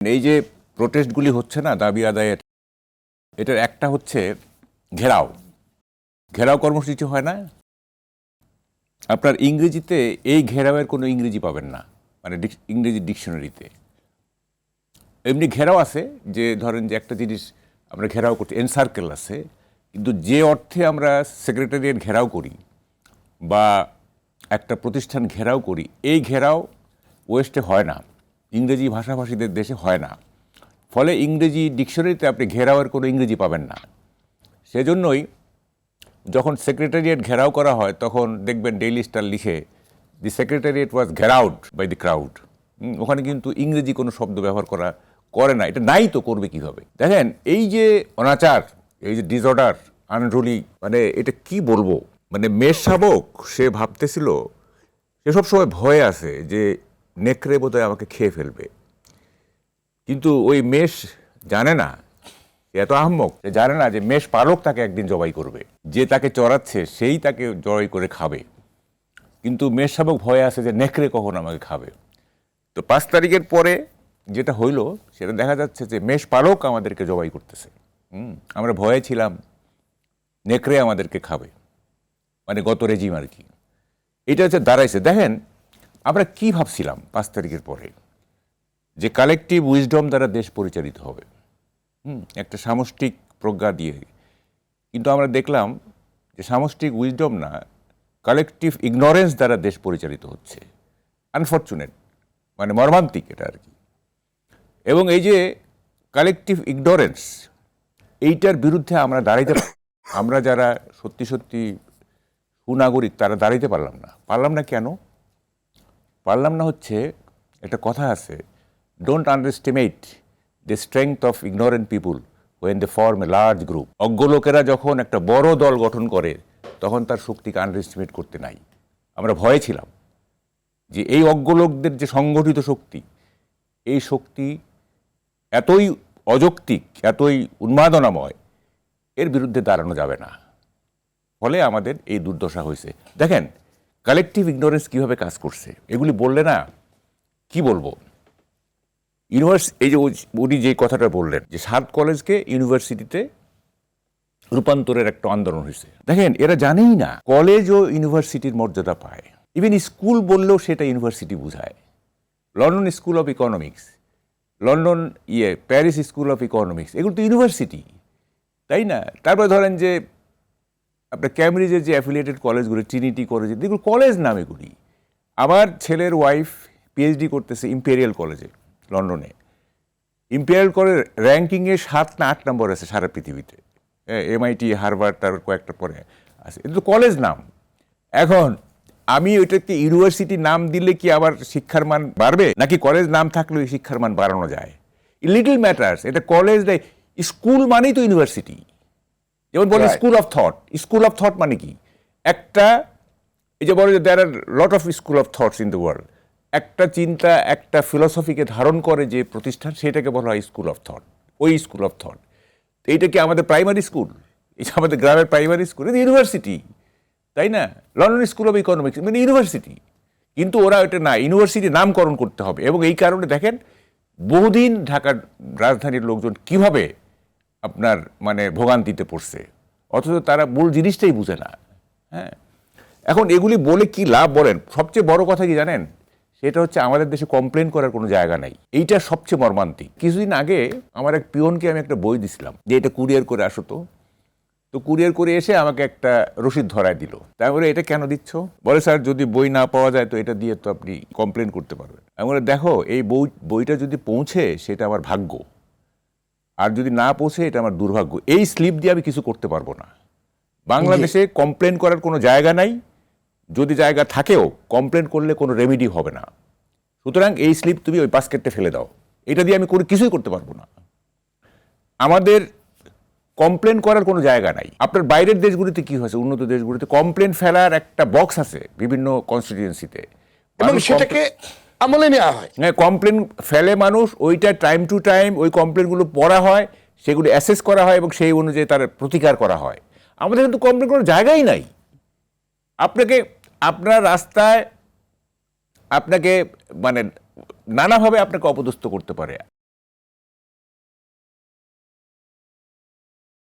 এই যে প্রোটেস্টগুলি হচ্ছে না দাবি আদায়ের, এটার একটা হচ্ছে ঘেরাও ঘেরাও কর্মসূচি হয় না। আপনার ইংরেজিতে এই ঘেরাওয়ের কোনো ইংরেজি পাবেন না, মানে ইংরেজি ডিকশনারিতে। এমনি ঘেরাও আছে, যে ধরেন যে একটা জিনিস আমরা ঘেরাও করছি, এনসার্কেল আছে, কিন্তু যে অর্থে আমরা সেক্রেটারিয়েট ঘেরাও করি বা একটা প্রতিষ্ঠান ঘেরাও করি, এই ঘেরাও ওয়েস্টে হয় না, ইংরেজি ভাষাভাষীদের দেশে হয় না। ফলে ইংরেজি ডিকশনারিতে আপনি ঘেরাওয়ের কোনো ইংরেজি পাবেন না। সেজন্যই যখন সেক্রেটারিয়েট ঘেরাও করা হয় তখন দেখবেন ডেইলি স্টার লিখে, the secretariat was gheraoed by the crowd. ওখানে কিন্তু ইংরেজি কোনো শব্দ ব্যবহার করে না। এটা নাই তো করবে কীভাবে? দেখেন, এই যে অনাচার, এই যে ডিসঅর্ডার, আনরুলি, মানে এটা কি বলবো, মানে মেষ শাবক সে ভাবতেছিল, সে সব সময় ভয়ে আছে যে নেকড়ে বোধহয় আমাকে খেয়ে ফেলবে, কিন্তু ওই মেষ জানে না, এত আহম্মক, সে জানে না যে মেষ পালক তাকে একদিন জবাই করবে, যে তাকে চড়াচ্ছে সেই তাকে জবাই করে খাবে। কিন্তু মেষ শাবক ভয়ে আছে যে নেকড়ে কখন আমাকে খাবে। তো 5 তারিখের পরে যেটা হইল সেটা দেখা যাচ্ছে যে মেষ পালক আমাদেরকে জবাই করতেছে। আমরা ভয়ে ছিলাম নেকড়ে আমাদেরকে খাবে, মানে গত রেজিম আর কি। এটা হচ্ছে দাঁড়াইছে। দেখেন, আমরা কি ভাবছিলাম 5 তারিখের পরে, যে কালেকটিভ উইজডম দ্বারা দেশ পরিচালিত হবে, একটা সামষ্টিক প্রজ্ঞা দিয়ে। কিন্তু আমরা দেখলাম যে সামষ্টিক উইজডম না, কালেকটিভ ইগনোরেন্স দ্বারা দেশ পরিচালিত হচ্ছে। আনফর্চুনেট, মানে মর্মান্তিক এটা আর কি। এবং এই যে কালেকটিভ ইগনোরেন্স, এইটার বিরুদ্ধে আমরা আমরা যারা সত্যি সত্যি সুনাগরিক তারা দাঁড়াইতে পারলাম না। কেন পারলাম না? হচ্ছে একটা কথা আছে, don't underestimate the strength of ignorant people when they form a large group. অজ্ঞ লোকেরা যখন একটা বড় দল গঠন করে তখন তার শক্তিকে আন্ডারএস্টিমেট করতে নাই। আমরা ভয়ে ছিলাম যে এই অজ্ঞ লোকদের যে সংগঠিত শক্তি, এই শক্তি এতই অযৌক্তিক, এতই উন্মাদনাময়, এর বিরুদ্ধে দাঁড়ানো যাবে না। ফলে আমাদের এই দুর্দশা হয়েছে। দেখেন কালেকটিভ ইগনোরেন্স কীভাবে কাজ করছে, এগুলি বললে না কি বলবো। এই যে উনি যে কথাটা বললেন যে 7 কলেজকে ইউনিভার্সিটিতে রূপান্তরের একটা আন্দোলন হয়েছে। দেখেন, এরা জানেই না কলেজ ও ইউনিভার্সিটির মর্যাদা পায়। ইভেন স্কুল বললেও সেটা ইউনিভার্সিটি বোঝায়। London school of economics, London Paris school of economics, এগুলো তো ইউনিভার্সিটি, তাই না? তারপরে ধরেন যে আপনার ক্যামব্রিজের যে অ্যাফিলিয়েটেড কলেজগুলি, ট্রিনিটি কলেজ, এগুলো কলেজ নাম এগুলি। আমার ছেলের ওয়াইফ পিএইচডি করতেছে ইম্পেরিয়াল কলেজে লন্ডনে। ইম্পেরিয়াল কলেজ র্যাঙ্কিংয়ে 7 না 8 নম্বর আছে সারা পৃথিবীতে। MIT, হার্ভার্ড, তার কয়েকটা পরে আছে। এটা তো কলেজ নাম। এখন আমি ওইটাকে ইউনিভার্সিটি নাম দিলে কি আবার শিক্ষার মান বাড়বে, নাকি কলেজ নাম থাকলেও শিক্ষার মান বাড়ানো যায়? Little matters. এটা কলেজ দেয়, স্কুল মানেই তো ইউনিভার্সিটি। যেমন বলে school of thought. School of thought মানে কি? একটা, এই যে বলে যে there are lot of school of thoughts in the world. একটা চিন্তা, একটা ফিলসফিকে ধারণ করে যে প্রতিষ্ঠান, সেটাকে বলা হয় স্কুল অফ থট। ওই স্কুল অফ থট। এইটা কি আমাদের প্রাইমারি স্কুল? এটা আমাদের গ্রামের প্রাইমারি স্কুল? এটা ইউনিভার্সিটি, তাই না? লন্ডন স্কুল অফ ইকোনমিক্স মানে ইউনিভার্সিটি। কিন্তু ওরা এটা না, ইউনিভার্সিটি নামকরণ করতে হবে। এবং এই কারণে দেখেন বহুদিন ঢাকার রাজধানীর লোকজন কিভাবে আপনার মানে ভোগান্তিতে পড়ছে, অথচ তারা মূল জিনিসটাই বুঝে না। হ্যাঁ, এখন এগুলি বলে কি লাভ বলেন? সবচেয়ে বড় কথা কি জানেন? সেটা হচ্ছে আমাদের দেশে কমপ্লেন করার কোনো জায়গা নাই। এইটা সবচেয়ে মর্মান্তিক। কিছুদিন আগে আমার এক পিয়নকে আমি একটা বই দিছিলাম যে এটা কুরিয়ার করে আসো। তো কুরিয়ার করে এসে আমাকে একটা রসিদ ধরায় দিল। তাই বলে এটা কেন দিচ্ছ? বলে স্যার যদি বই না পাওয়া যায় তো এটা দিয়ে তো আপনি কমপ্লেন করতে পারবেন। আমি বলে দেখো, এই বইটা যদি পৌঁছে সেটা আমার ভাগ্য, আর যদি না পৌঁছে এটা আমার দুর্ভাগ্য। এই স্লিপ দিয়ে আমি কিছু করতে পারবো না। বাংলাদেশে কমপ্লেন করার কোনো জায়গা নাই। যদি জায়গা থাকেও, কমপ্লেন করলে কোনো রেমিডি হবে না। সুতরাং এই স্লিপ তুমি ওই বাস্কেটে ফেলে দাও। এটা দিয়ে আমি কিছুই করতে পারবো না। আমাদের কমপ্লেন করার কোনো জায়গা নাই। আপনার বাইরের দেশগুলিতে কি হয়েছে, উন্নত দেশগুলিতে কমপ্লেন ফেলার একটা বক্স আছে বিভিন্ন কনস্টিটিউয়েন্সিতে, এবং সেটাকে আমলে নেওয়া হয়। হ্যাঁ, কমপ্লেন ফেলে মানুষ, ওইটা টাইম টু টাইম ওই কমপ্লেনগুলো পড়া হয়, সেগুলো অ্যাসেস করা হয় এবং সেই অনুযায়ী তার প্রতিকার করা হয়। আমাদের কিন্তু কমপ্লেন করার জায়গাই নাই। আপনার রাস্তায় আপনাকে মানে নানাভাবে আপনাকে অপদস্থ করতে পারে।